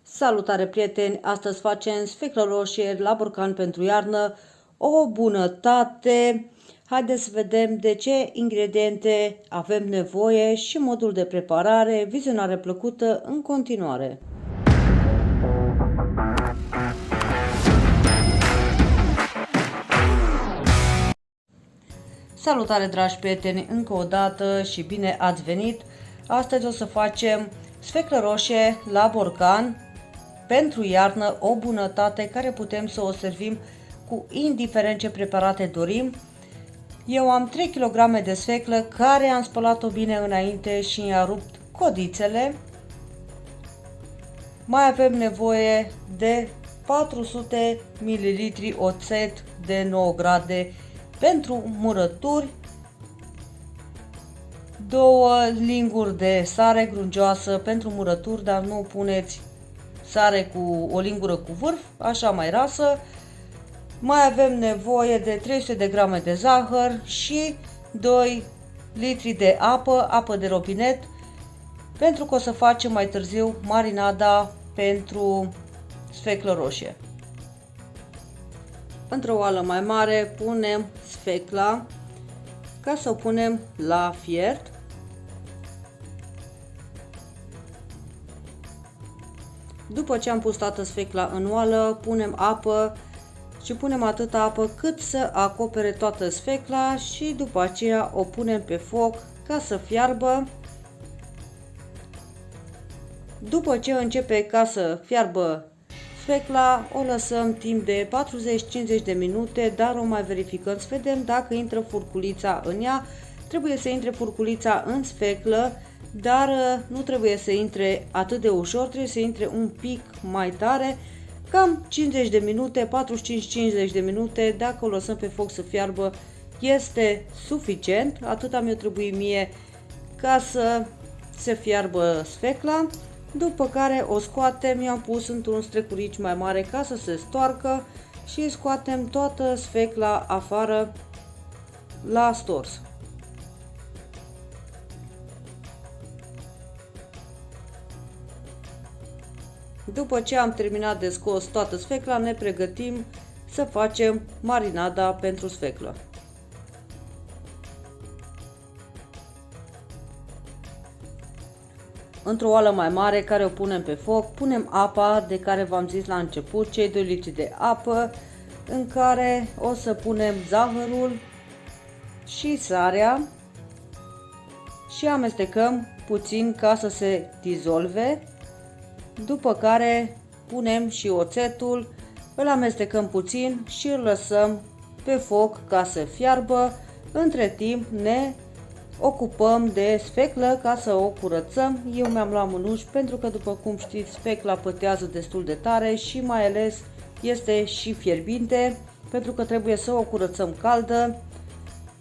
Salutare prieteni! Astăzi facem sfeclă roșie la borcan pentru iarnă, o bunătate. Haideți să vedem de ce ingrediente avem nevoie și modul de preparare. Vizionare plăcută în continuare! Salutare dragi prieteni, încă o dată și bine ați venit! Astăzi o să facem sfeclă roșie la borcan pentru iarnă, o bunătate care putem să o servim cu indiferent ce preparate dorim. Eu am 3 kg de sfeclă care am spălat-o bine înainte și i-am rupt codițele. Mai avem nevoie de 400 ml oțet de 9 grade pentru murături, 2 linguri de sare grungioasă pentru murături, dar nu puneți sare cu o lingură cu vârf, așa mai rasă. Mai avem nevoie de 300 de grame de zahăr și 2 litri de apă de robinet, pentru că o să facem mai târziu marinada pentru sfeclă roșie. Într-o oală mai mare punem sfecla ca să o punem la fiert. După ce am pus toată sfecla în oală, punem apă și punem atâta apă cât să acopere toată sfecla și după aceea o punem pe foc ca să fiarbă. După ce începe ca să fiarbă sfecla, o lăsăm timp de 40-50 de minute, dar o mai verificăm să vedem dacă intră furculița în ea. Trebuie să intre furculița în sfeclă, dar nu trebuie să intre atât de ușor, trebuie să intre un pic mai tare, cam 50 de minute, 45-50 de minute. Dacă o lăsăm pe foc să fiarbă, este suficient, atât mi-a trebuit mie ca să se fiarbă sfecla. După care o scoatem, i-am pus într-un strecurici mai mare ca să se stoarcă și scoatem toată sfecla afară la stors. După ce am terminat de scos toată sfecla, ne pregătim să facem marinada pentru sfeclă. Într-o oală mai mare care o punem pe foc, punem apa de care v-am zis la început, cei 2 litri de apă, în care o să punem zahărul și sarea și amestecăm puțin ca să se dizolve. După care punem și oțetul, îl amestecăm puțin și îl lăsăm pe foc ca să fiarbă. Între timp ne ocupăm de sfeclă ca să o curățăm. Eu mi-am luat mânuși pentru că, după cum știți, sfecla pătează destul de tare și mai ales este și fierbinte, pentru că trebuie să o curățăm caldă.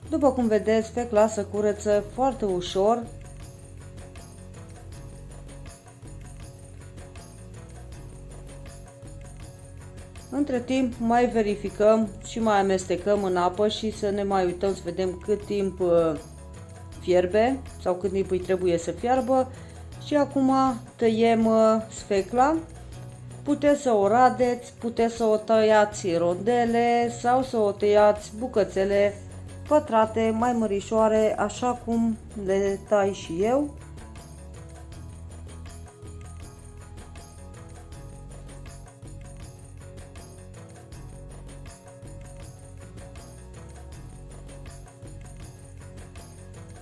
După cum vedeți, sfecla se curăță foarte ușor. Între timp mai verificăm și mai amestecăm în apă și să ne mai uităm să vedem cât timp fierbe sau cât timp îi trebuie să fiarbă. Și acum tăiem sfecla. Puteți să o radeți, puteți să o tăiați rondele sau să o tăiați bucățele pătrate mai mărișoare, așa cum le tai și eu.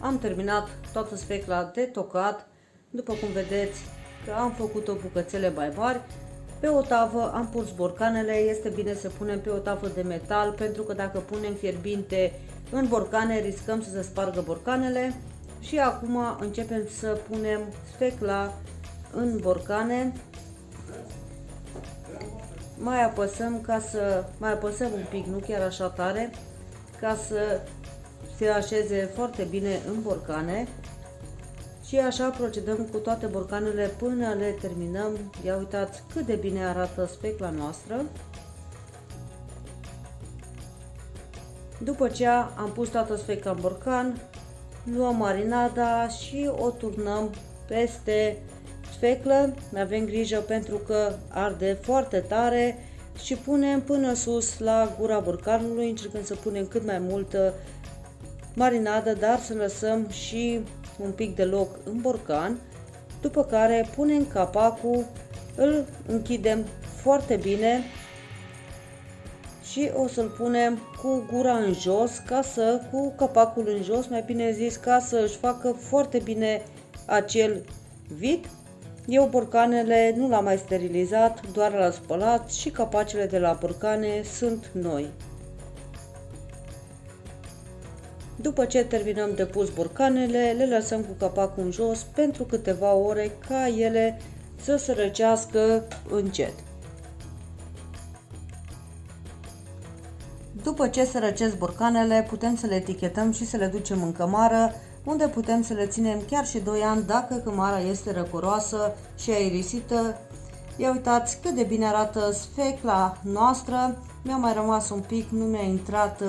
Am terminat toată sfecla de tocat. După cum vedeți că am făcut-o bucățele mai mari. Pe o tavă am pus borcanele. Este bine să punem pe o tavă de metal, pentru că dacă punem fierbinte în borcane, riscăm să se spargă borcanele. Și acum începem să punem sfecla în borcane. Mai apăsăm un pic, nu chiar așa tare, ca să se așeze foarte bine în borcane. Și așa procedăm cu toate borcanele până le terminăm. Ia uitați cât de bine arată sfecla noastră. După ce am pus toată sfecla în borcan, luăm marinada și o turnăm peste sfeclă, avem grijă pentru că arde foarte tare și punem până sus la gura borcanului, încercând să punem cât mai multă marinadă, dar să lăsăm și un pic de loc în borcan, după care punem capacul, îl închidem foarte bine și o să-l punem cu gura în jos, cu capacul în jos, mai bine zis, ca să își facă foarte bine acel vid. Eu borcanele nu l-am mai sterilizat, doar l-am spălat și capacele de la borcane sunt noi. După ce terminăm de pus borcanele, le lăsăm cu capacul în jos pentru câteva ore ca ele să se răcească încet. După ce se răcesc borcanele, putem să le etichetăm și să le ducem în cămară, unde putem să le ținem chiar și 2 ani dacă cămara este răcoroasă și aerisită. Ia uitați cât de bine arată sfecla noastră. Mi-a mai rămas un pic, nu mi-a intrat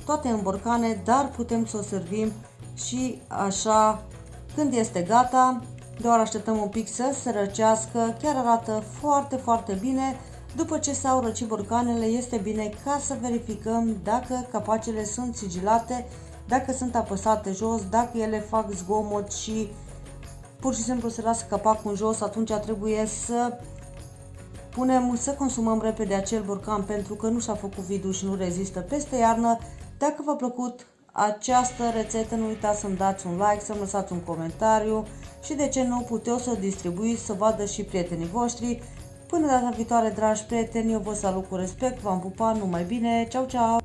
toate în borcane, dar putem să o servim și așa când este gata. Doar așteptăm un pic să se răcească, chiar arată foarte, foarte bine. După ce s-au răcit borcanele, este bine ca să verificăm dacă capacele sunt sigilate, dacă sunt apăsate jos, dacă ele fac zgomot și pur și simplu se lasă capacul în jos, atunci trebuie să consumăm repede acel borcan pentru că nu s-a făcut vidul și nu rezistă peste iarnă. Dacă v-a plăcut această rețetă, nu uitați să-mi dați un like, să-mi lăsați un comentariu și de ce nu puteți să o distribuiți, să vadă și prietenii voștri. Până data viitoare, dragi prieteni, eu vă salut cu respect, v-am pupat, numai bine, ceau, ceau!